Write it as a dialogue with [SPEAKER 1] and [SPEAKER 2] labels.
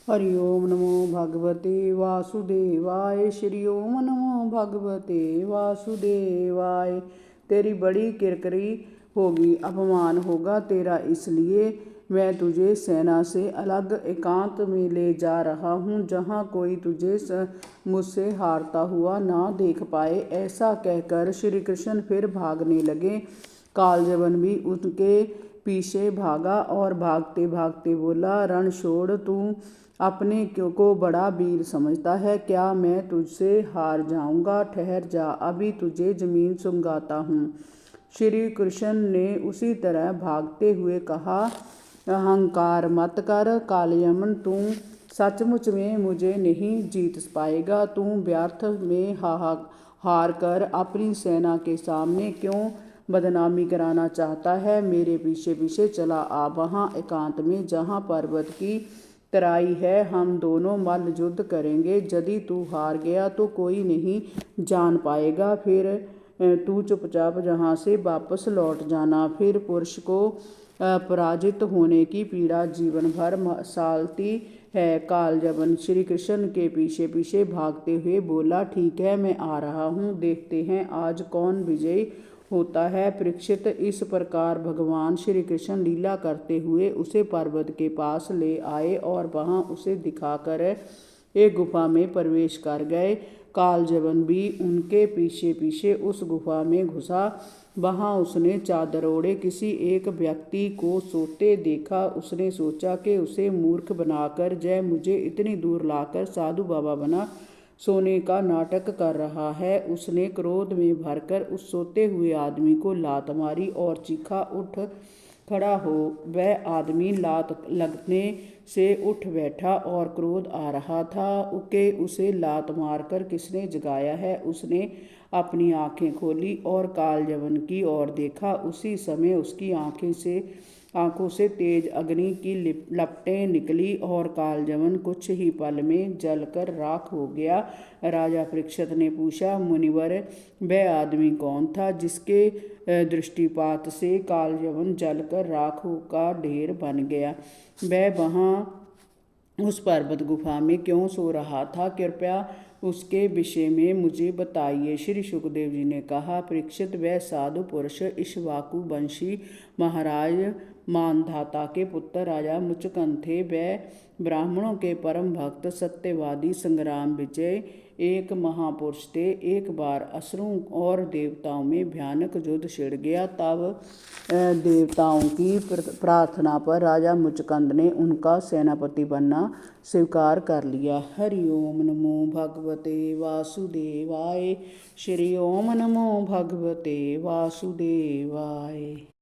[SPEAKER 1] हरि ओम नमो भगवते वासुदेवाय। श्री ओम नमो भगवते वासुदेवाय। तेरी बड़ी किरकिरी होगी, अपमान होगा तेरा, इसलिए मैं तुझे सेना से अलग एकांत में ले जा रहा हूँ, जहाँ कोई तुझे मुझसे हारता हुआ ना देख पाए। ऐसा कहकर श्री कृष्ण फिर भागने लगे। कालजवन भी उनके पीछे भागा और भागते भागते बोला, रण छोड़, तू अपने को बड़ा वीर समझता है क्या? मैं तुझसे हार जाऊंगा? ठहर जा, अभी तुझे जमीन सुंघाता हूँ। श्री कृष्ण ने उसी तरह भागते हुए कहा, अहंकार मत कर कालयमन, तू सचमुच में मुझे नहीं जीत पाएगा। तू व्यर्थ में हार कर अपनी सेना के सामने क्यों बदनामी कराना चाहता है? मेरे पीछे पीछे चला आ, वहाँ एकांत में जहाँ पर्वत की तराई है, हम दोनों मल्ल युद्ध करेंगे। यदि तू हार गया तो कोई नहीं जान पाएगा, फिर तू चुपचाप यहाँ से वापस लौट जाना। फिर पुरुष को पराजित होने की पीड़ा जीवन भर सालती है। कालजवन श्री कृष्ण के पीछे पीछे भागते हुए बोला, ठीक है, मैं आ रहा हूँ, देखते हैं आज कौन विजयी होता है। परीक्षित इस प्रकार भगवान श्री कृष्ण लीला करते हुए उसे पर्वत के पास ले आए और वहां उसे दिखाकर एक गुफा में प्रवेश कर गए। कालजवन भी उनके पीछे पीछे उस गुफा में घुसा। वहां उसने चादर ओढ़े किसी एक व्यक्ति को सोते देखा। उसने सोचा कि उसे मूर्ख बनाकर जय मुझे इतनी दूर लाकर साधु बाबा बना सोने का नाटक कर रहा है। उसने क्रोध में भरकर उस सोते हुए आदमी को लात मारी और चीखा, उठ खड़ा हो। वह आदमी लात लगने से उठ बैठा और क्रोध आ रहा था कि उसे लात मारकर किसने जगाया है। उसने अपनी आंखें खोली और कालजवन की ओर देखा। उसी समय उसकी आंखों से तेज अग्नि की लपटें निकली और कालजवन कुछ ही पल में जलकर राख हो गया। राजा परीक्षित ने पूछा, मुनिवर, वह आदमी कौन था जिसके दृष्टिपात से कालजवन जलकर राख का ढेर बन गया? वह वहाँ उस पर्वत गुफा में क्यों सो रहा था? कृपया उसके विषय में मुझे बताइए। श्री सुखदेव जी ने कहा, परीक्षित, वह साधु पुरुष इक्ष्वाकु वंशी महाराज मानधाता के पुत्र राजा मुचकंद थे। वह ब्राह्मणों के परम भक्त सत्यवादी संग्राम विजय एक महापुरुष थे। एक बार असुरों और देवताओं में भयानक युद्ध छिड़ गया। तब देवताओं की प्रार्थना पर राजा मुचकंद ने उनका सेनापति बनना स्वीकार कर लिया। हरि ओम नमो भगवते वासुदेवाय। श्री ओम नमो भगवते वासुदेवाय।